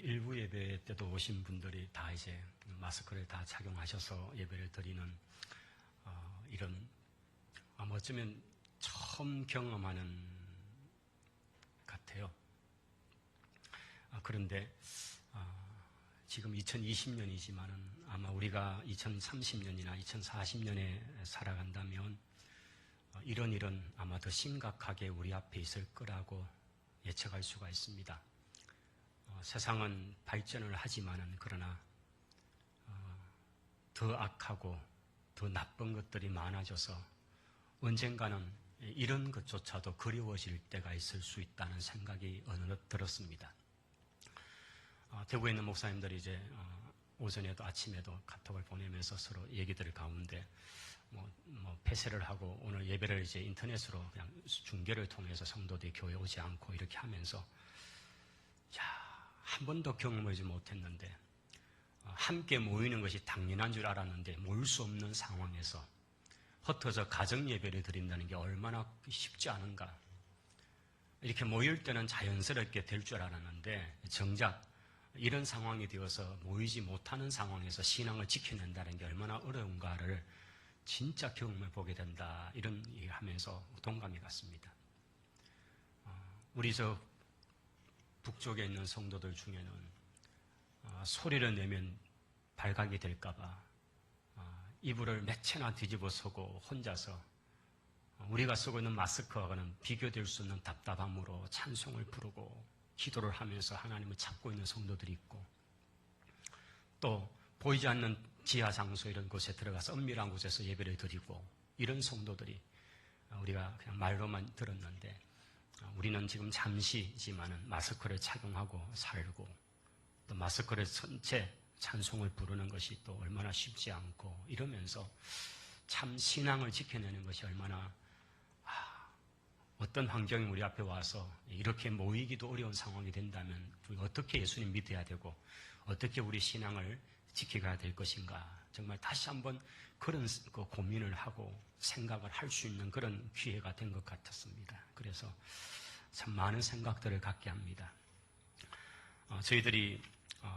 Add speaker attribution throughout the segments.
Speaker 1: 일부 예배 때도 오신 분들이 다 이제 마스크를 다 착용하셔서 예배를 드리는 이런 어쩌면 처음 경험하는 같아요. 그런데 지금 2020년이지만은 아마 우리가 2030년이나 2040년에 살아간다면 이런 일은 아마 더 심각하게 우리 앞에 있을 거라고 예측할 수가 있습니다. 세상은 발전을 하지만은 그러나 더 악하고 더 나쁜 것들이 많아져서 언젠가는 이런 것조차도 그리워질 때가 있을 수 있다는 생각이 어느덧 들었습니다. 대구에 있는 목사님들이 이제 오전에도 아침에도 카톡을 보내면서 서로 얘기들 가운데 폐쇄를 하고 오늘 예배를 이제 인터넷으로 그냥 중계를 통해서 성도들이 교회 오지 않고 이렇게 하면서 한 번도 경험하지 못했는데 함께 모이는 것이 당연한 줄 알았는데 모일 수 없는 상황에서 흩어져 가정 예배를 드린다는 게 얼마나 쉽지 않은가. 이렇게 모일 때는 자연스럽게 될 줄 알았는데 정작 이런 상황이 되어서 모이지 못하는 상황에서 신앙을 지켜낸다는 게 얼마나 어려운가를 진짜 경험을 보게 된다. 이런 얘기를 하면서 동감이 갔습니다. 우리 저 북쪽에 있는 성도들 중에는 소리를 내면 발각이 될까봐 이불을 몇 채나 뒤집어 쓰고 혼자서 우리가 쓰고 있는 마스크와는 비교될 수 없는 답답함으로 찬송을 부르고 기도를 하면서 하나님을 찾고 있는 성도들이 있고 또 보이지 않는 지하 장소 이런 곳에 들어가서 은밀한 곳에서 예배를 드리고 이런 성도들이 우리가 그냥 말로만 들었는데 우리는 지금 잠시지만은 마스크를 착용하고 살고 또 마스크를 쓴 채 찬송을 부르는 것이 또 얼마나 쉽지 않고 이러면서 참 신앙을 지켜내는 것이 얼마나 어떤 환경이 우리 앞에 와서 이렇게 모이기도 어려운 상황이 된다면 우리가 어떻게 예수님 믿어야 되고 어떻게 우리 신앙을 지켜가야 될 것인가 정말 다시 한번 그런 고민을 하고 생각을 할 수 있는 그런 기회가 된 것 같았습니다. 그래서 참 많은 생각들을 갖게 합니다. 저희들이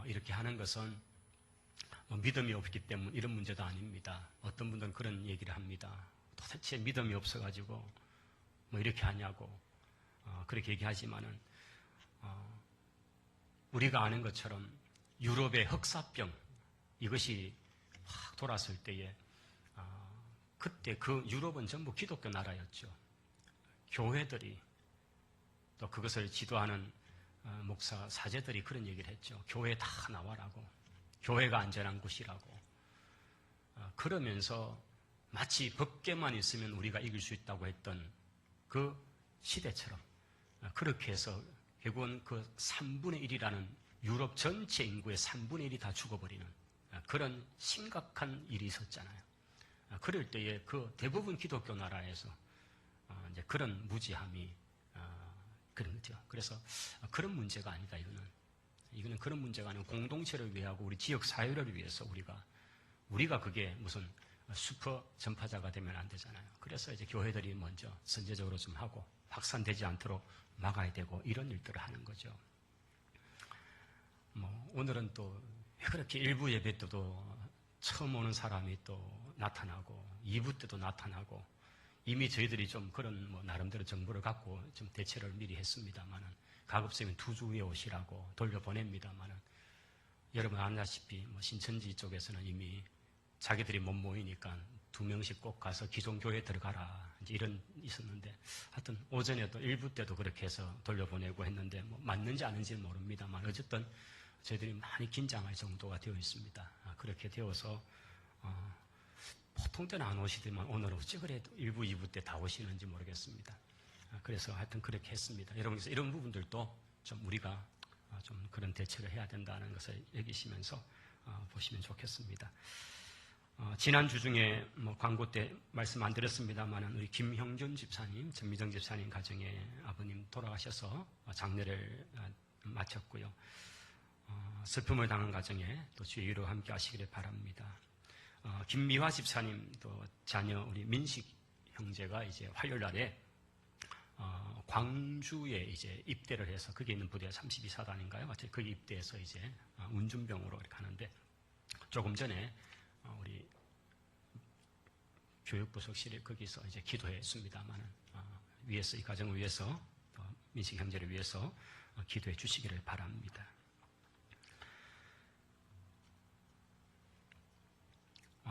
Speaker 1: 이렇게 하는 것은 믿음이 없기 때문에 이런 문제도 아닙니다. 어떤 분들은 그런 얘기를 합니다. 도대체 믿음이 없어가지고 이렇게 하냐고 그렇게 얘기하지만은 우리가 아는 것처럼 유럽의 흑사병 이것이 확 돌았을 때에 그때 그 유럽은 전부 기독교 나라였죠. 교회들이 또 그것을 지도하는 목사 사제들이 그런 얘기를 했죠. 교회 다 나와라고. 교회가 안전한 곳이라고. 그러면서 마치 법계만 있으면 우리가 이길 수 있다고 했던 그 시대처럼 그렇게 해서 결국은 그 3분의 1이라는 유럽 전체 인구의 3분의 1이 다 죽어버리는 그런 심각한 일이 있었잖아요. 그럴 때에 그 대부분 기독교 나라에서 이제 그런 무지함이 그런 거죠. 그래서 그런 문제가 아니다. 이거는 그런 문제가 아니고 공동체를 위하고 우리 지역 사회를 위해서 우리가 그게 무슨 슈퍼 전파자가 되면 안 되잖아요. 그래서 이제 교회들이 먼저 선제적으로 좀 하고 확산되지 않도록 막아야 되고 이런 일들을 하는 거죠. 오늘은 또 왜 그렇게 1부 예배 때도 처음 오는 사람이 또 나타나고 2부 때도 나타나고 이미 저희들이 좀 그런 나름대로 정보를 갖고 좀 대처를 미리 했습니다만은 가급적이면 2주 후에 오시라고 돌려보냅니다만은 여러분 아시다시피 신천지 쪽에서는 이미 자기들이 못 모이니까 2명씩 꼭 가서 기존 교회에 들어가라 이제 이런 있었는데 하여튼 오전에도 1부 때도 그렇게 해서 돌려보내고 했는데 맞는지 아닌지는 모릅니다만 어쨌든 저희들이 많이 긴장할 정도가 되어 있습니다. 그렇게 되어서 보통 때는 안 오시더만 오늘은 어찌 그래도 1부, 2부 때 다 오시는지 모르겠습니다. 그래서 하여튼 그렇게 했습니다. 여러분께서 이런 부분들도 좀 우리가 좀 그런 대처를 해야 된다는 것을 여기시면서 보시면 좋겠습니다. 지난주 중에 광고 때 말씀 안 드렸습니다만 우리 김형준 집사님, 전미정 집사님 가정에 아버님 돌아가셔서 장례를 마쳤고요. 슬픔을 당한 가정에 또 주의 위로 함께 하시기를 바랍니다. 김미화 집사님 또 자녀 우리 민식 형제가 이제 화요일 날에 광주에 이제 입대를 해서 거기 있는 부대가 32사단인가요? 거기 입대해서 이제 운준병으로 이렇게 하는데 조금 전에 우리 교육부석실에 거기서 이제 기도했습니다만은 위해서 이 가정을 위해서 민식 형제를 위해서 기도해 주시기를 바랍니다.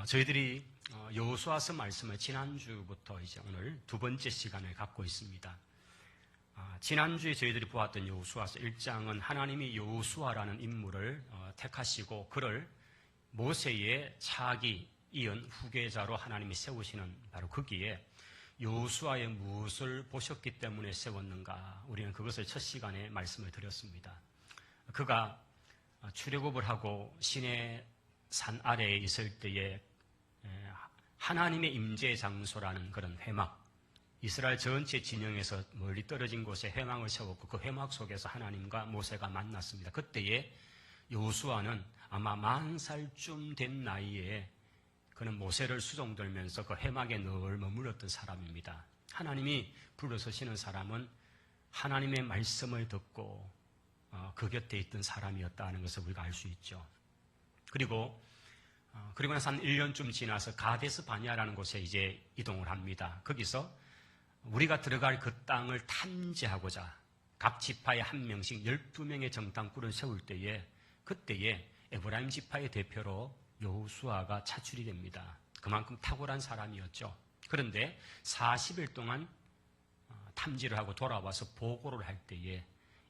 Speaker 1: 저희들이 여호수아서 말씀을 지난주부터 이제 오늘 두 번째 시간을 갖고 있습니다. 지난주에 저희들이 보았던 여호수아서 1장은 하나님이 여호수아라는 인물을 택하시고 그를 모세의 차기 이은 후계자로 하나님이 세우시는 바로 거기에 여호수아의 무엇을 보셨기 때문에 세웠는가, 우리는 그것을 첫 시간에 말씀을 드렸습니다. 그가 출애굽을 하고 시내 산 아래에 있을 때에 하나님의 임재 장소라는 그런 회막, 이스라엘 전체 진영에서 멀리 떨어진 곳에 회막을 세웠고 그 회막 속에서 하나님과 모세가 만났습니다. 그때에 여호수아는 아마 10,000살쯤 된 나이에 그는 모세를 수종들면서 그 회막에 늘 머물렀던 사람입니다. 하나님이 불러서시는 사람은 하나님의 말씀을 듣고 그 곁에 있던 사람이었다는 것을 우리가 알 수 있죠. 그리고 나서 한 1년쯤 지나서 가데스 바니아라는 곳에 이제 이동을 합니다. 거기서 우리가 들어갈 그 땅을 탐지하고자 각 지파에 한 명씩 12명의 정탐꾼을 세울 때에 그때에 에브라임 지파의 대표로 여호수아가 차출이 됩니다. 그만큼 탁월한 사람이었죠. 그런데 40일 동안 탐지를 하고 돌아와서 보고를 할 때에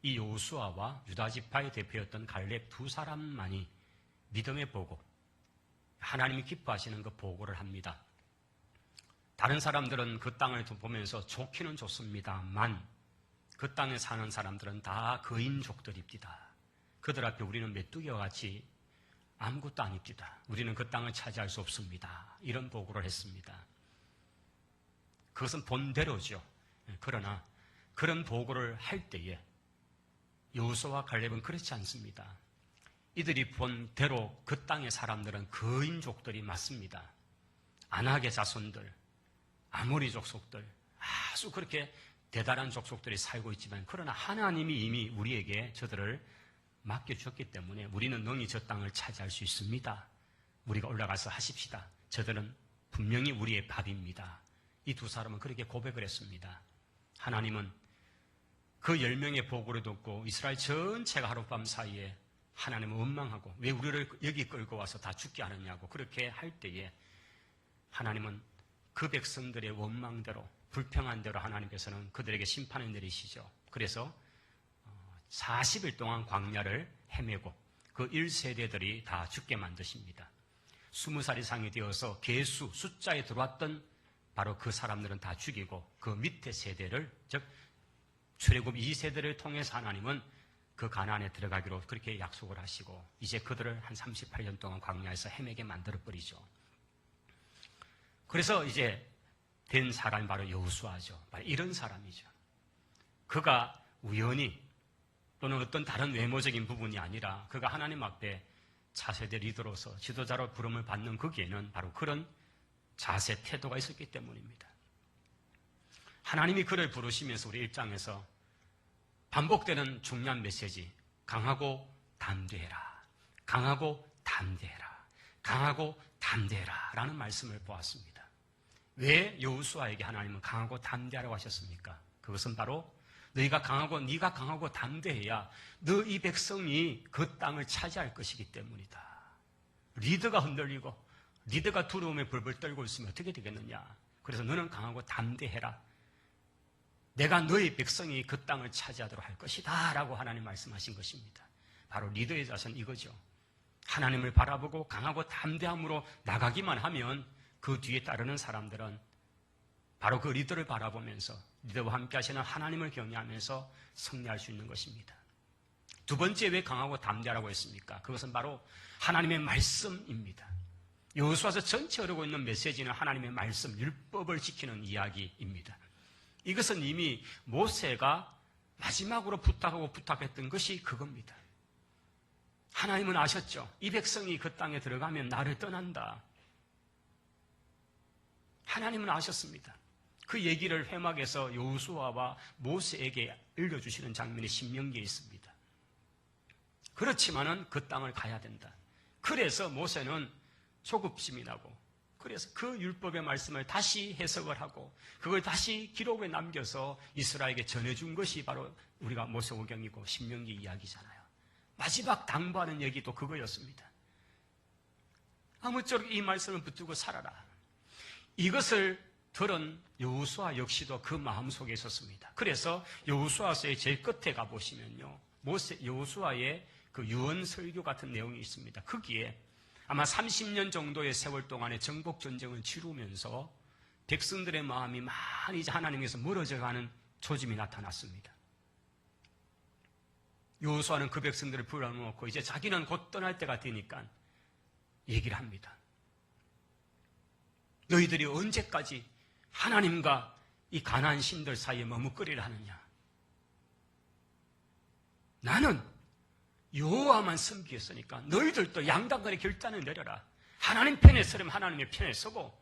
Speaker 1: 이 여호수아와 유다 지파의 대표였던 갈렙 두 사람만이 믿음의 보고, 하나님이 기뻐하시는 그 보고를 합니다. 다른 사람들은 그 땅을 보면서 좋기는 좋습니다만 그 땅에 사는 사람들은 다 거인족들입니다. 그들 앞에 우리는 메뚜기와 같이 아무것도 아닙니다. 우리는 그 땅을 차지할 수 없습니다. 이런 보고를 했습니다. 그것은 본대로죠. 그러나 그런 보고를 할 때에 여호수아와 갈렙은 그렇지 않습니다. 이들이 본 대로 그 땅의 사람들은 거인족들이 맞습니다. 아낙의 자손들, 아모리 족속들, 아주 그렇게 대단한 족속들이 살고 있지만 그러나 하나님이 이미 우리에게 저들을 맡겨주셨기 때문에 우리는 능히 저 땅을 차지할 수 있습니다. 우리가 올라가서 하십시다. 저들은 분명히 우리의 밥입니다. 이 두 사람은 그렇게 고백을 했습니다. 하나님은 그 10명의 보고를 듣고 이스라엘 전체가 하룻밤 사이에 하나님을 원망하고 왜 우리를 여기 끌고 와서 다 죽게 하느냐고 그렇게 할 때에 하나님은 그 백성들의 원망대로 불평한 대로 하나님께서는 그들에게 심판을 내리시죠. 그래서 40일 동안 광야를 헤매고 그 1세대들이 다 죽게 만드십니다. 20살 이상이 되어서 계수, 숫자에 들어왔던 바로 그 사람들은 다 죽이고 그 밑에 세대를, 즉 출애굽 2세대를 통해서 하나님은 그 가나안에 들어가기로 그렇게 약속을 하시고 이제 그들을 한 38년 동안 광야에서 헤매게 만들어버리죠. 그래서 이제 된 사람이 바로 여호수아죠. 바로 이런 사람이죠. 그가 우연히 또는 어떤 다른 외모적인 부분이 아니라 그가 하나님 앞에 차세대 리더로서 지도자로 부름을 받는 거기에는 바로 그런 자세, 태도가 있었기 때문입니다. 하나님이 그를 부르시면서 우리 1장에서 반복되는 중요한 메시지, 강하고 담대해라, 강하고 담대해라, 강하고 담대해라 라는 말씀을 보았습니다. 왜 여호수아에게 하나님은 강하고 담대하라고 하셨습니까? 그것은 바로 너희가 강하고 네가 강하고 담대해야 너 이 백성이 그 땅을 차지할 것이기 때문이다. 리더가 흔들리고 리더가 두려움에 벌벌 떨고 있으면 어떻게 되겠느냐. 그래서 너는 강하고 담대해라. 내가 너희 백성이 그 땅을 차지하도록 할 것이다 라고 하나님 말씀하신 것입니다. 바로 리더의 자세는 이거죠. 하나님을 바라보고 강하고 담대함으로 나가기만 하면 그 뒤에 따르는 사람들은 바로 그 리더를 바라보면서 리더와 함께 하시는 하나님을 경외하면서 승리할 수 있는 것입니다. 두 번째 왜 강하고 담대하라고 했습니까? 그것은 바로 하나님의 말씀입니다. 여호수아서 전체 흐르고 있는 메시지는 하나님의 말씀, 율법을 지키는 이야기입니다. 이것은 이미 모세가 마지막으로 부탁했던 것이 그겁니다. 하나님은 아셨죠? 이 백성이 그 땅에 들어가면 나를 떠난다. 하나님은 아셨습니다. 그 얘기를 회막에서 여호수아와 모세에게 읽어주시는 장면이 신명기에 있습니다. 그렇지만은 그 땅을 가야 된다. 그래서 모세는 조급심이 나고, 그래서 그 율법의 말씀을 다시 해석을 하고 그걸 다시 기록에 남겨서 이스라엘에게 전해준 것이 바로 우리가 모세오경이고 신명기 이야기잖아요. 마지막 당부하는 얘기도 그거였습니다. 아무쪼록 이 말씀을 붙들고 살아라. 이것을 들은 여호수아 역시도 그 마음속에 있었습니다. 그래서 여호수아서의 제일 끝에 가보시면요, 여호수아의 그 유언 설교 같은 내용이 있습니다. 거기에 아마 30년 정도의 세월 동안에 정복 전쟁을 치르면서 백성들의 마음이 많이 이제 하나님께서 멀어져가는 조짐이 나타났습니다. 여호수아는 그 백성들을 불러놓고 이제 자기는 곧 떠날 때가 되니까 얘기를 합니다. 너희들이 언제까지 하나님과 이 가나안 신들 사이에 머뭇거리를 하느냐? 나는 여호와만 섬기겠으니까 너희들도 양당간의 결단을 내려라. 하나님 편에 서려면 하나님의 편에 서고,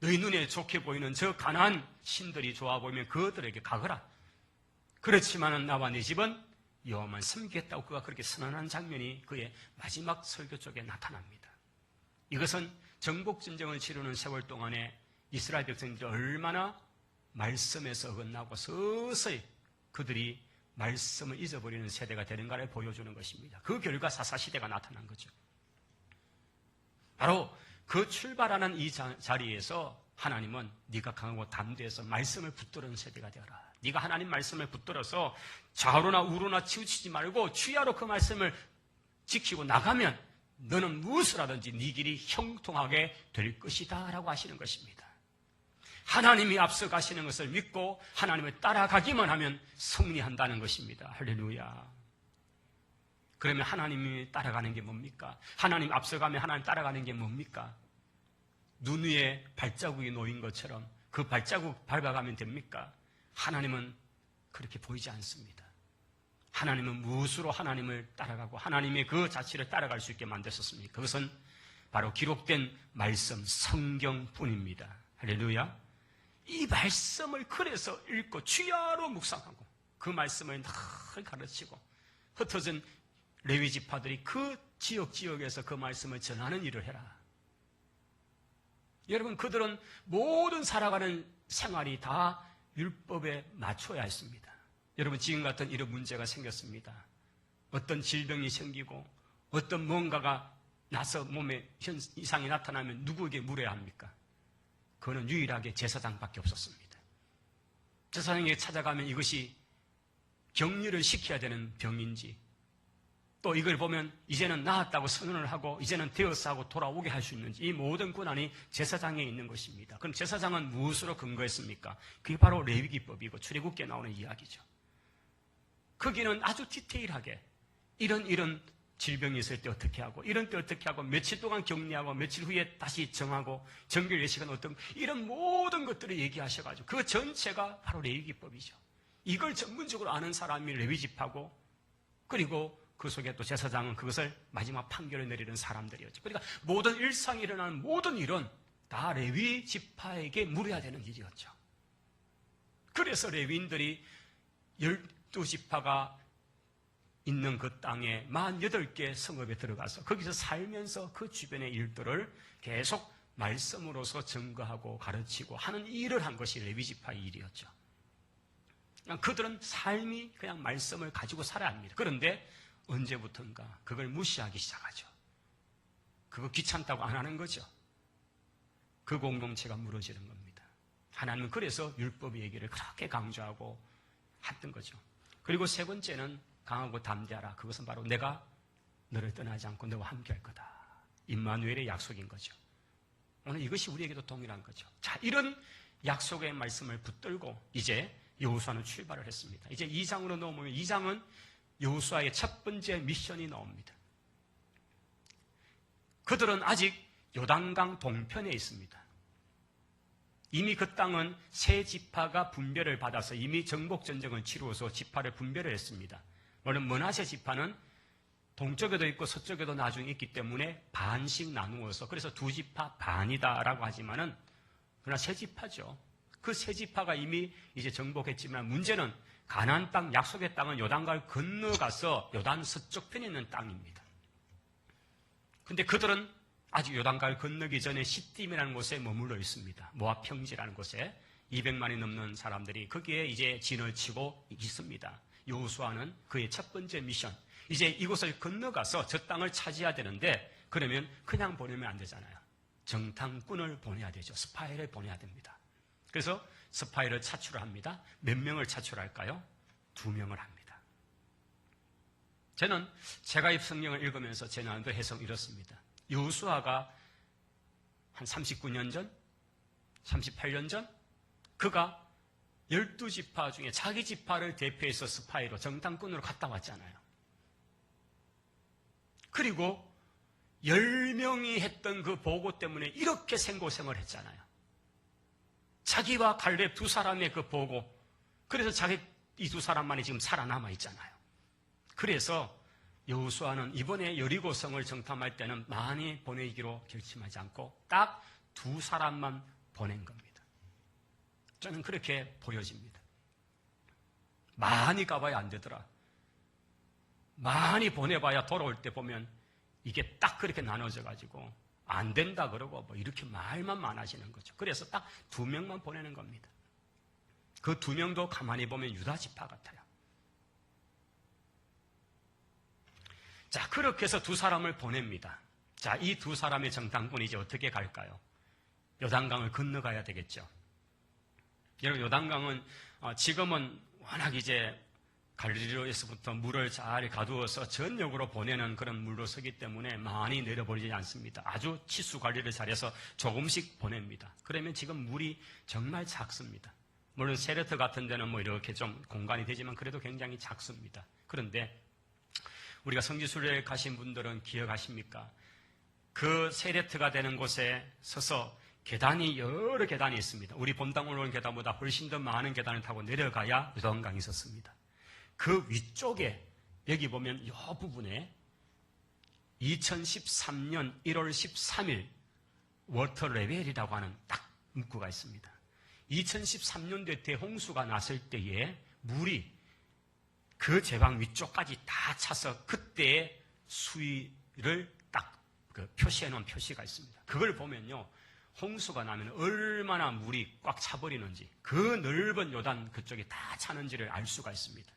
Speaker 1: 너희 눈에 좋게 보이는 저 가나안 신들이 좋아 보이면 그들에게 가거라. 그렇지만은 나와 네 집은 여호와만 섬기겠다고 그가 그렇게 선언한 장면이 그의 마지막 설교 쪽에 나타납니다. 이것은 정복전쟁을 치르는 세월 동안에 이스라엘 백성들이 얼마나 말씀에서 어긋나고 서서히 그들이 말씀을 잊어버리는 세대가 되는가를 보여주는 것입니다. 그 결과 사사시대가 나타난 거죠. 바로 그 출발하는 이 자리에서 하나님은 네가 강하고 담대해서 말씀을 붙들은 세대가 되어라. 네가 하나님 말씀을 붙들어서 좌우로나 우로나 치우치지 말고 주야로 그 말씀을 지키고 나가면 너는 무엇을 하든지 네 길이 형통하게 될 것이다 라고 하시는 것입니다. 하나님이 앞서 가시는 것을 믿고 하나님을 따라가기만 하면 승리한다는 것입니다. 할렐루야. 그러면 하나님이 따라가는 게 뭡니까? 하나님 앞서가면 하나님 따라가는 게 뭡니까? 눈 위에 발자국이 놓인 것처럼 그 발자국 밟아가면 됩니까? 하나님은 그렇게 보이지 않습니다. 하나님은 무엇으로 하나님을 따라가고 하나님의 그 자체를 따라갈 수 있게 만드셨습니까? 그것은 바로 기록된 말씀, 성경뿐입니다. 할렐루야. 이 말씀을 그래서 읽고 주야로 묵상하고 그 말씀을 늘 가르치고 흩어진 레위 지파들이 그 지역에서 그 말씀을 전하는 일을 해라. 여러분, 그들은 모든 살아가는 생활이 다 율법에 맞춰야 했습니다. 여러분, 지금 같은 이런 문제가 생겼습니다. 어떤 질병이 생기고 어떤 뭔가가 나서 몸에 이상이 나타나면 누구에게 물어야 합니까? 그거는 유일하게 제사장밖에 없었습니다. 제사장에게 찾아가면 이것이 격리를 시켜야 되는 병인지, 또 이걸 보면 이제는 나았다고 선언을 하고 이제는 되었어 하고 돌아오게 할 수 있는지, 이 모든 권한이 제사장에 있는 것입니다. 그럼 제사장은 무엇으로 근거했습니까? 그게 바로 레위기법이고 출애굽기에 나오는 이야기죠. 거기는 아주 디테일하게 이런 질병이 있을 때 어떻게 하고 이런 때 어떻게 하고 며칠 동안 격리하고 며칠 후에 다시 정하고 정결 예식은 어떤, 이런 모든 것들을 얘기하셔가지고 그 전체가 바로 레위기법이죠. 이걸 전문적으로 아는 사람이 레위지파고, 그리고 그 속에 또 제사장은 그것을 마지막 판결을 내리는 사람들이었죠. 그러니까 모든 일상에 일어나는 모든 일은 다 레위 지파에게 물어야 되는 일이었죠. 그래서 레위인들이 12지파가 있는 그 땅에 48개 성읍에 들어가서 거기서 살면서 그 주변의 일들을 계속 말씀으로서 증거하고 가르치고 하는 일을 한 것이 레위지파의 일이었죠. 그냥 그들은 삶이 그냥 말씀을 가지고 살아야 합니다. 그런데 언제부턴가 그걸 무시하기 시작하죠. 그거 귀찮다고 안 하는 거죠. 그 공동체가 무너지는 겁니다. 하나님은 그래서 율법의 얘기를 그렇게 강조하고 했던 거죠. 그리고 세 번째는 강하고 담대하라. 그것은 바로 내가 너를 떠나지 않고 너와 함께 할 거다. 임마누엘의 약속인 거죠. 오늘 이것이 우리에게도 동일한 거죠. 자, 이런 약속의 말씀을 붙들고 이제 여호수아는 출발을 했습니다. 이제 2장으로 넘어오면 2장은 여호수아의 첫 번째 미션이 나옵니다. 그들은 아직 요단강 동편에 있습니다. 이미 그 땅은 세 지파가 분별을 받아서 이미 정복전쟁을 치루어서 지파를 분별을 했습니다. 물론 므낫세 지파는 동쪽에도 있고 서쪽에도 나중에 있기 때문에 반씩 나누어서, 그래서 두 지파 반이다라고 하지만은 그러나 세 지파죠. 그 세 지파가 이미 이제 정복했지만 문제는 가나안 땅, 약속의 땅은 요단강을 건너가서 요단 서쪽편에 있는 땅입니다. 근데 그들은 아직 요단강을 건너기 전에 시딤이라는 곳에 머물러 있습니다. 모압 평지라는 곳에 200만이 넘는 사람들이 거기에 이제 진을 치고 있습니다. 여호수아는 그의 첫 번째 미션, 이제 이곳을 건너가서 저 땅을 차지해야 되는데 그러면 그냥 보내면 안 되잖아요. 정탐꾼을 보내야 되죠. 스파이를 보내야 됩니다. 그래서 스파이를 차출을 합니다. 몇 명을 차출할까요? 2명을 합니다. 저는 제가 이 성경을 읽으면서 제 나름대로 해석 이렇습니다. 여호수아가 한 39년 전, 38년 전 그가 12지파 중에 자기 지파를 대표해서 스파이로 정탐꾼으로 갔다 왔잖아요. 그리고 10명이 했던 그 보고 때문에 이렇게 생고생을 했잖아요. 자기와 갈렙 두 사람의 그 보고, 그래서 자기 이 두 사람만이 지금 살아남아 있잖아요. 그래서 여호수아는 이번에 여리고성을 정탐할 때는 많이 보내기로 결심하지 않고 딱 2 사람만 보낸 겁니다. 저는 그렇게 보여집니다. 많이 가봐야 안 되더라. 많이 보내봐야 돌아올 때 보면 이게 딱 그렇게 나눠져가지고 안 된다 그러고 뭐 이렇게 말만 많아지는 거죠. 그래서 딱 2명만 보내는 겁니다. 그 2명도 가만히 보면 유다 지파 같아요. 자, 그렇게 해서 2 사람을 보냅니다. 자, 이 2 사람의 정탐꾼이 이제 어떻게 갈까요? 요단강을 건너가야 되겠죠. 여러분, 요단강은 지금은 워낙 이제 갈릴리로에서부터 물을 잘 가두어서 전역으로 보내는 그런 물로 서기 때문에 많이 내려버리지 않습니다. 아주 치수 관리를 잘해서 조금씩 보냅니다. 그러면 지금 물이 정말 작습니다. 물론 세레트 같은 데는 뭐 이렇게 좀 공간이 되지만 그래도 굉장히 작습니다. 그런데 우리가 성지순례 가신 분들은 기억하십니까? 그 세레트가 되는 곳에 서서 계단이 여러 계단이 있습니다. 우리 본당 올라오는 계단보다 훨씬 더 많은 계단을 타고 내려가야 요단강이 있었습니다. 그 위쪽에 여기 보면 이 부분에 2013년 1월 13일 워터 레벨이라고 하는 딱 문구가 있습니다. 2013년도에 대홍수가 났을 때에 물이 그 제방 위쪽까지 다 차서 그때의 수위를 딱 표시해 놓은 표시가 있습니다. 그걸 보면요, 홍수가 나면 얼마나 물이 꽉 차버리는지, 그 넓은 요단 그쪽에 다 차는지를 알 수가 있습니다.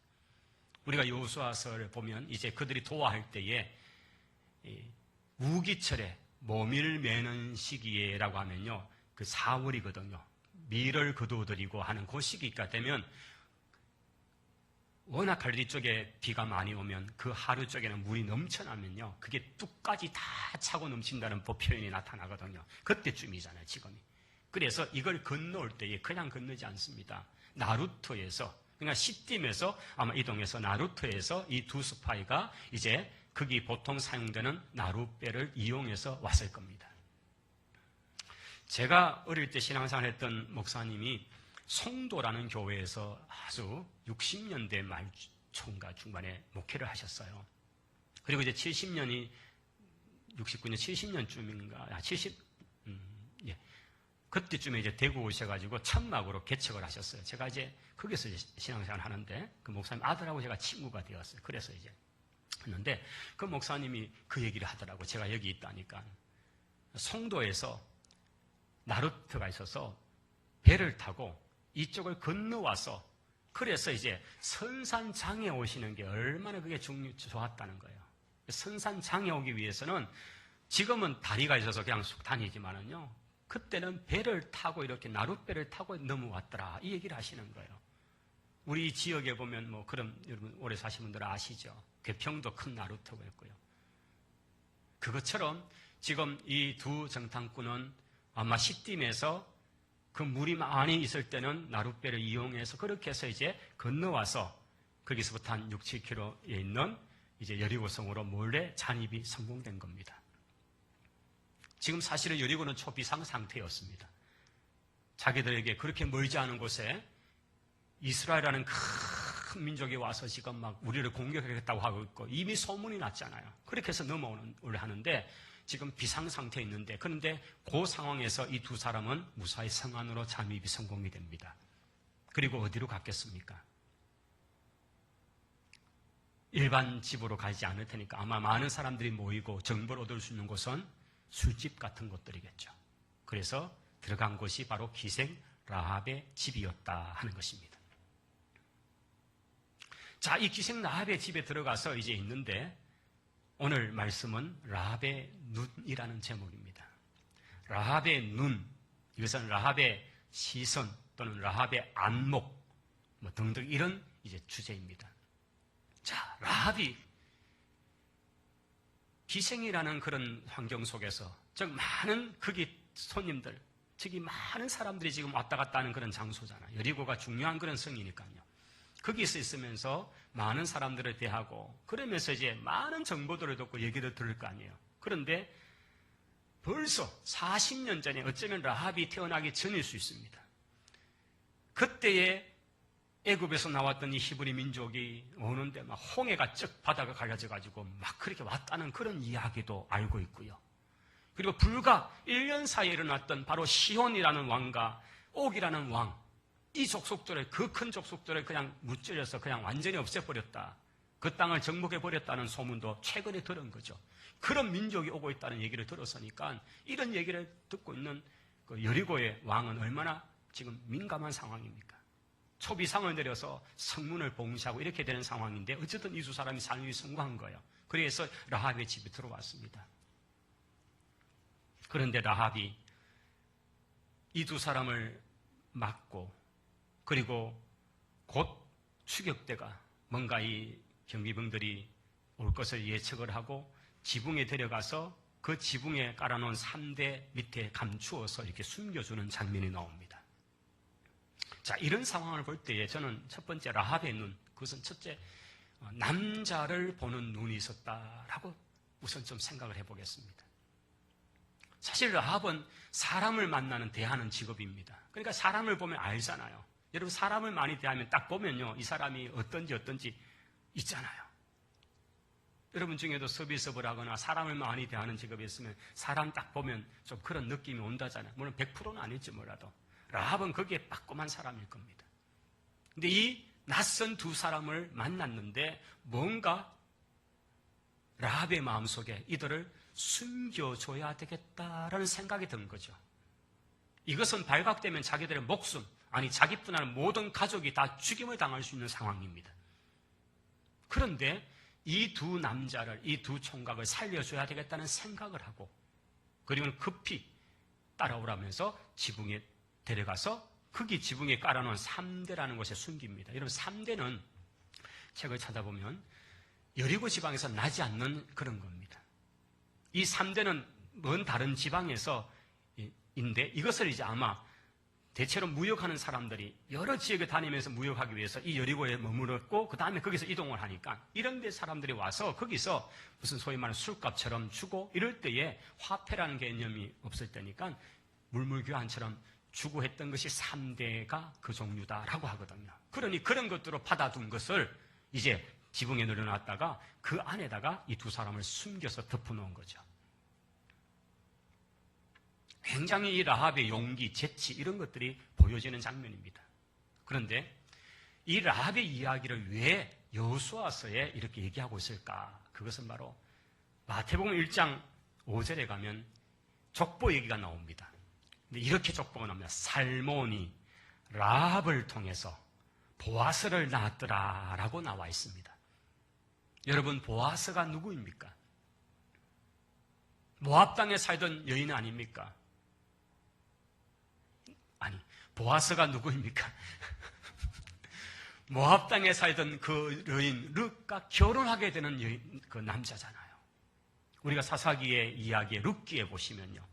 Speaker 1: 우리가 여호수아서를 보면 이제 그들이 도하할 때에 우기철에 모밀 매는 시기에라고 하면요, 그 4월이거든요. 밀을 거두어들이고 하는 그 시기가 되면 워낙 갈릴리 쪽에 비가 많이 오면 그 하루 쪽에는 물이 넘쳐나면요, 그게 뚝까지 다 차고 넘친다는 표현이 나타나거든요. 그때쯤이잖아요, 지금이. 그래서 이걸 건너올 때에 그냥 건너지 않습니다. 나루터에서, 그러니까 시딤에서 아마 이동해서 나루터에서 이 2 스파이가 이제 거기 보통 사용되는 나룻배를 이용해서 왔을 겁니다. 제가 어릴 때 신앙생활 했던 목사님이 송도라는 교회에서 아주 60년대 말 초인가 중반에 목회를 하셨어요. 그리고 이제 70년이 69년 70년쯤인가 그때쯤에 이제 대구 오셔가지고 천막으로 개척을 하셨어요. 제가 이제 거기서 신앙생활 하는데 그 목사님 아들하고 제가 친구가 되었어요. 그래서 이제 했는데 그 목사님이 그 얘기를 하더라고요. 제가 여기 있다니까. 송도에서 나루터가 있어서 배를 타고 이쪽을 건너와서, 그래서 이제 선산장에 오시는 게 얼마나 그게 좋았다는 거예요. 선산장에 오기 위해서는 지금은 다리가 있어서 그냥 쑥 다니지만은요, 그때는 배를 타고 이렇게 나룻배를 타고 넘어왔더라, 이 얘기를 하시는 거예요. 우리 지역에 보면 뭐 그럼 여러분 오래 사신 분들은 아시죠? 괴평도 큰 나루터였고요. 그것처럼 지금 이 2 정탐꾼은 아마 시딤에서 그 물이 많이 있을 때는 나룻배를 이용해서 그렇게 해서 이제 건너와서 거기서부터 한 6, 7km에 있는 이제 여리고성으로 몰래 잔입이 성공된 겁니다. 지금 사실은 여리고는 초비상 상태였습니다. 자기들에게 그렇게 멀지 않은 곳에 이스라엘이라는 큰 민족이 와서 지금 막 우리를 공격하겠다고 하고 있고 이미 소문이 났잖아요. 그렇게 해서 넘어오는 하는데 지금 비상 상태에 있는데, 그런데 그 상황에서 이 두 사람은 무사히 성 안으로 잠입이 성공이 됩니다. 그리고 어디로 갔겠습니까? 일반 집으로 가지 않을 테니까 아마 많은 사람들이 모이고 정보를 얻을 수 있는 곳은 술집 같은 곳들이겠죠. 그래서 들어간 곳이 바로 기생 라합의 집이었다 하는 것입니다. 자, 이 기생 라합의 집에 들어가서 이제 있는데, 오늘 말씀은 라합의 눈이라는 제목입니다. 라합의 눈, 이것은 라합의 시선 또는 라합의 안목 뭐 등등 이런 이제 주제입니다. 자, 라합이 기생이라는 그런 환경 속에서, 즉 많은 거기 손님들, 저기 많은 사람들이 지금 왔다 갔다 하는 그런 장소잖아요. 여리고가 중요한 그런 성이니까요. 거기서 있으면서 많은 사람들을 대하고, 그러면서 이제 많은 정보들을 듣고 얘기를 들을 거 아니에요. 그런데 벌써 40년 전에, 어쩌면 라합이 태어나기 전일 수 있습니다. 그때에 애굽에서 나왔던 이 히브리 민족이 오는데 막 홍해가 쩍 바다가 갈라져가지고 막 그렇게 왔다는 그런 이야기도 알고 있고요. 그리고 불과 1년 사이에 일어났던 바로 시혼이라는 왕과 옥이라는 왕, 이 족속들을, 그 큰 족속들을 그냥 무찌려서 그냥 완전히 없애버렸다. 그 땅을 정복해버렸다는 소문도 최근에 들은 거죠. 그런 민족이 오고 있다는 얘기를 들었으니까 이런 얘기를 듣고 있는 그 여리고의 왕은 얼마나 지금 민감한 상황입니까? 초비상을 내려서 성문을 봉쇄하고 이렇게 되는 상황인데, 어쨌든 이 두 사람이 상륙이 성공한 거예요. 그래서 라합의 집에 들어왔습니다. 그런데 라합이 이 두 사람을 막고, 그리고 곧 추격대가 뭔가 이 경비병들이 올 것을 예측을 하고 지붕에 데려가서 그 지붕에 깔아놓은 3대 밑에 감추어서 이렇게 숨겨주는 장면이 나옵니다. 자, 이런 상황을 볼 때에 저는 첫 번째 라합의 눈, 그것은 첫째 남자를 보는 눈이 있었다라고 우선 좀 생각을 해보겠습니다. 사실 라합은 사람을 만나는, 대하는 직업입니다. 그러니까 사람을 보면 알잖아요. 여러분, 사람을 많이 대하면 딱 보면요, 이 사람이 어떤지 있잖아요. 여러분 중에도 서비스업을 하거나 사람을 많이 대하는 직업이 있으면 사람 딱 보면 좀 그런 느낌이 온다잖아요. 물론 100%는 아닐지 몰라도 라합은 거기에 빠꼼한 사람일 겁니다. 근데 이 낯선 두 사람을 만났는데 뭔가 라합의 마음속에 이들을 숨겨줘야 되겠다라는 생각이 든 거죠. 이것은 발각되면 자기들의 목숨, 아니 자기뿐 아니라 모든 가족이 다 죽임을 당할 수 있는 상황입니다. 그런데 이 두 남자를, 이 두 총각을 살려줘야 되겠다는 생각을 하고, 그리고 급히 따라오라면서 지붕에 데려가서 거기 지붕에 깔아놓은 3대라는 곳에 숨깁니다. 여러분, 3대는 책을 찾아보면 여리고 지방에서 나지 않는 그런 겁니다. 이 3대는 먼 다른 지방에서 인데, 이것을 이제 아마 대체로 무역하는 사람들이 여러 지역에 다니면서 무역하기 위해서 이 여리고에 머물렀고, 그 다음에 거기서 이동을 하니까 이런 데 사람들이 와서 거기서 무슨 소위 말하는 술값처럼 주고, 이럴 때에 화폐라는 개념이 없을 때니까 물물교환처럼 주고 했던 것이 3대가 그 종류다라고 하거든요. 그러니 그런 것들로 받아둔 것을 이제 지붕에 늘어놨다가 그 안에다가 이 두 사람을 숨겨서 덮어놓은 거죠. 굉장히 이 라합의 용기, 재치 이런 것들이 보여지는 장면입니다. 그런데 이 라합의 이야기를 왜 여호수아서에 이렇게 얘기하고 있을까? 그것은 바로 마태복음 1장 5절에 가면 족보 얘기가 나옵니다. 근데 이렇게 족보가 나옵니다. 살몬이 라합을 통해서 보아스를 낳았더라라고 나와 있습니다. 여러분, 보아스가 누구입니까? 모압 땅에 살던 여인 아닙니까? 아니, 보아스가 누구입니까? 모압 땅에 살던 그 여인 룻과 결혼하게 되는 여인, 그 남자잖아요. 우리가 사사기의 이야기에 룻기에 보시면요,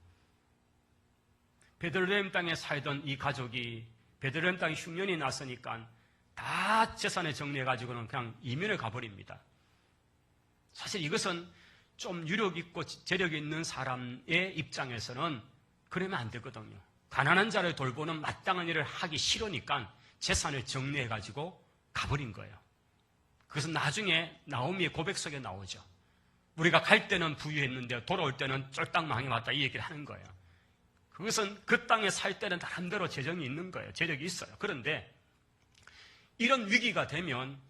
Speaker 1: 베들레헴 땅에 살던 이 가족이 베들레헴 땅에 흉년이 났으니까 다 재산을 정리해가지고는 그냥 이민을 가버립니다. 사실 이것은 좀 유력 있고 재력 있는 사람의 입장에서는 그러면 안 되거든요. 가난한 자를 돌보는 마땅한 일을 하기 싫으니까 재산을 정리해가지고 가버린 거예요. 그것은 나중에 나오미의 고백 속에 나오죠. 우리가 갈 때는 부유했는데 돌아올 때는 쫄딱 망해왔다 이 얘기를 하는 거예요. 그것은 그 땅에 살 때는 나름대로 재정이 있는 거예요. 재력이 있어요. 그런데 이런 위기가 되면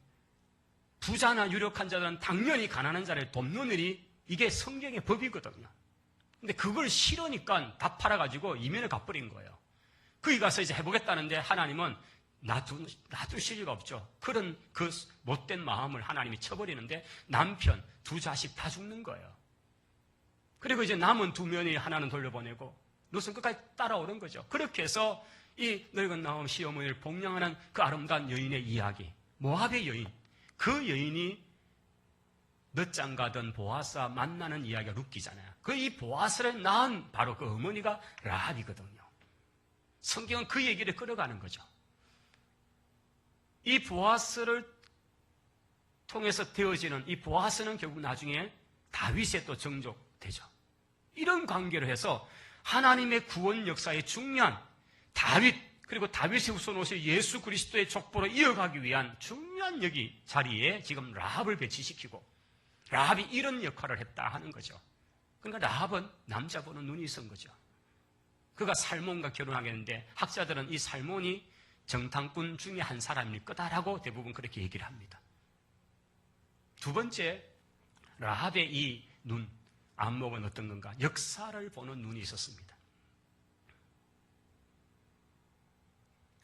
Speaker 1: 부자나 유력한 자들은 당연히 가난한 자를 돕는 일이 이게 성경의 법이거든요. 근데 그걸 싫으니까 다 팔아가지고 이민을 가버린 거예요. 거기 가서 이제 해보겠다는데 하나님은 놔두실 리가 없죠. 그런 그 못된 마음을 하나님이 쳐버리는데 남편, 두 자식 다 죽는 거예요. 그리고 이제 남은 두 며느리 하나는 돌려보내고 롯은 끝까지 따라오는 거죠. 그렇게 해서 이 늙은 나옴 시어머니를 복양하는 그 아름다운 여인의 이야기, 모압의 여인, 그 여인이 늦장 가던 보아스와 만나는 이야기가 룻기잖아요. 그 이 보아스를 낳은 바로 그 어머니가 라합이거든요. 성경은 그 얘기를 끌어가는 거죠. 이 보아스를 통해서 되어지는 이 보아스는 결국 나중에 다윗의 또 정족되죠. 이런 관계로 해서 하나님의 구원 역사의 중요한 다윗, 그리고 다윗의 후손으로서 예수 그리스도의 족보로 이어가기 위한 중요한 여기 자리에 지금 라합을 배치시키고 라합이 이런 역할을 했다 하는 거죠. 그러니까 라합은 남자 보는 눈이 있은 거죠. 그가 살몬과 결혼하겠는데 학자들은 이 살몬이 정탐꾼 중에 한 사람일 거다라고 대부분 그렇게 얘기를 합니다. 두 번째, 라합의 이 눈, 안목은 어떤 건가? 역사를 보는 눈이 있었습니다.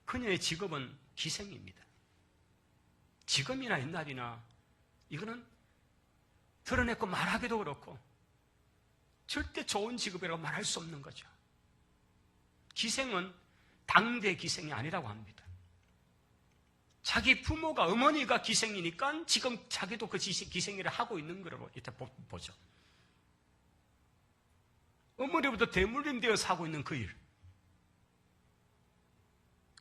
Speaker 1: 그녀의 직업은 기생입니다. 지금이나 옛날이나 이거는 드러냈고 말하기도 그렇고 절대 좋은 직업이라고 말할 수 없는 거죠. 기생은 당대 기생이 아니라고 합니다. 자기 부모가, 어머니가 기생이니까 지금 자기도 그 기생일을 하고 있는 거라고 이렇게 보죠. 어머니부터 대물림되어서 하고 있는 그 일.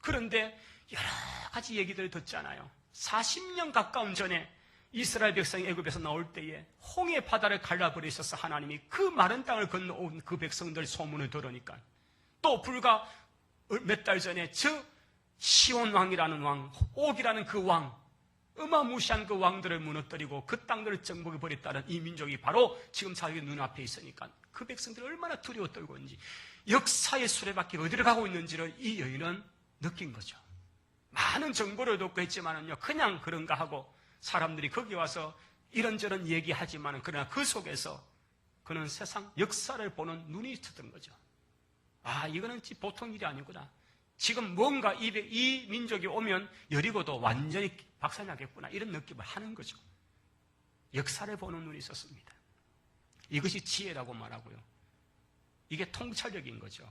Speaker 1: 그런데 여러 가지 얘기들을 듣잖아요. 40년 가까운 전에 이스라엘 백성이 애굽에서 나올 때에 홍해 바다를 갈라버리셔서 하나님이 그 마른 땅을 건너온 그 백성들 소문을 들으니까 또 불과 몇 달 전에 저 시온 왕이라는 왕, 옥이라는 그 왕, 어마무시한 그 왕들을 무너뜨리고 그 땅들을 정복해 버렸다는 이 민족이 바로 지금 자기 눈앞에 있으니까 그 백성들이 얼마나 두려워 떨고 있는지, 역사의 수레바퀴가 어디로 가고 있는지를 이 여인은 느낀 거죠. 많은 정보를 듣고 했지만은요, 그냥 그런가 하고 사람들이 거기 와서 이런저런 얘기하지만은 그러나 그 속에서 그는 세상 역사를 보는 눈이 있었던 거죠. 아, 이거는 보통 일이 아니구나. 지금 뭔가 이 민족이 오면 여리고도 완전히 박살나겠구나. 이런 느낌을 하는 거죠. 역사를 보는 눈이 있었습니다. 이것이 지혜라고 말하고요. 이게 통찰력인 거죠.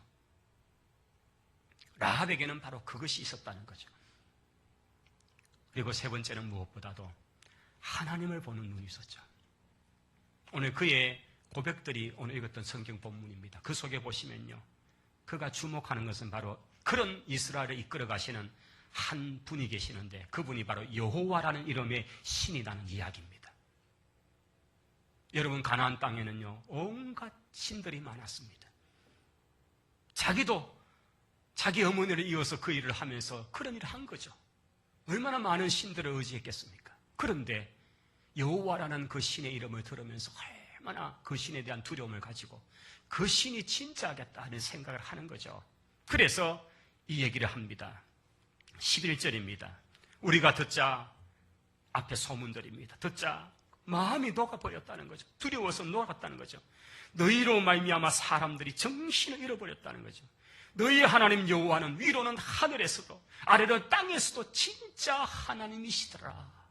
Speaker 1: 라합에게는 바로 그것이 있었다는 거죠. 그리고 세 번째는 무엇보다도 하나님을 보는 눈이 있었죠. 오늘 그의 고백들이 오늘 읽었던 성경 본문입니다. 그 속에 보시면요, 그가 주목하는 것은 바로 그런 이스라엘을 이끌어 가시는 한 분이 계시는데 그분이 바로 여호와라는 이름의 신이 나는 이야기입니다. 여러분, 가나안 땅에는요 온갖 신들이 많았습니다. 자기도 자기 어머니를 이어서 그 일을 하면서 그런 일을 한 거죠. 얼마나 많은 신들을 의지했겠습니까? 그런데 여호와라는 그 신의 이름을 들으면서 얼마나 그 신에 대한 두려움을 가지고 그 신이 진짜겠다 하는 생각을 하는 거죠. 그래서 이 얘기를 합니다. 11절입니다. 우리가 듣자, 앞에 소문들입니다. 듣자 마음이 녹아버렸다는 거죠. 두려워서 녹았다는 거죠. 너희로 말미암아 사람들이 정신을 잃어버렸다는 거죠. 너희 하나님 여호와는 위로는 하늘에서도 아래로 땅에서도 진짜 하나님이시더라.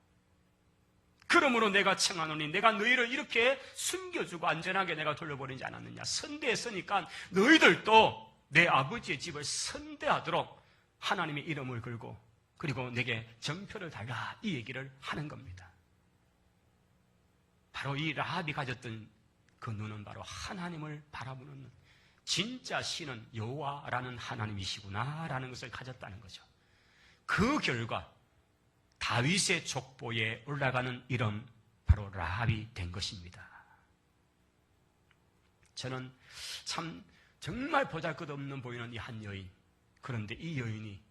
Speaker 1: 그러므로 내가 청하노니 내가 너희를 이렇게 숨겨주고 안전하게 내가 돌려보내지 않았느냐. 선대했으니까 너희들도 내 아버지의 집을 선대하도록 하나님의 이름을 걸고 그리고 내게 정표를 달라, 이 얘기를 하는 겁니다. 바로 이 라합이 가졌던 그 눈은 바로 하나님을 바라보는 눈, 진짜 신은 여호와라는 하나님이시구나라는 것을 가졌다는 거죠. 그 결과 다윗의 족보에 올라가는 이름, 바로 라합이 된 것입니다. 저는 참 정말 보잘것없는 보이는 이 한 여인, 그런데 이 여인이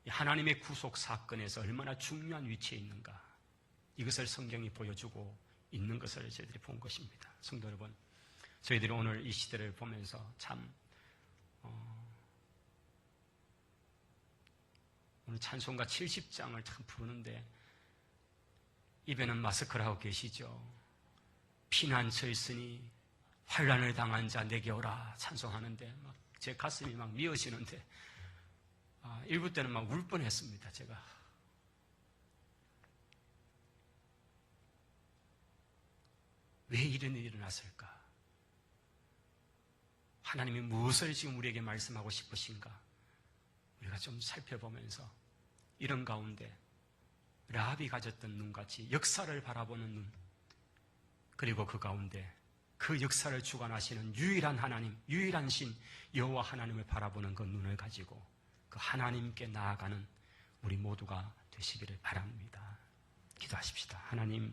Speaker 1: 하나님의 구속 사건에서 얼마나 중요한 위치에 있는가, 이것을 성경이 보여주고 있는 것을 저희들이 본 것입니다. 성도 여러분, 저희들이 오늘 이 시대를 보면서 참 오늘 찬송가 70장을 참 부르는데 입에는 마스크를 하고 계시죠. 피난처 있으니 환난을 당한 자 내게 오라 찬송하는데 막 제 가슴이 막 미어지는데 일부 때는 막 울 뻔했습니다. 제가 왜 이런 일이 일어났을까? 하나님이 무엇을 지금 우리에게 말씀하고 싶으신가? 우리가 좀 살펴보면서 이런 가운데 라합이 가졌던 눈같이 역사를 바라보는 눈, 그리고 그 가운데 그 역사를 주관하시는 유일한 하나님, 유일한 신 여호와 하나님을 바라보는 그 눈을 가지고 그 하나님께 나아가는 우리 모두가 되시기를 바랍니다. 기도하십시다. 하나님,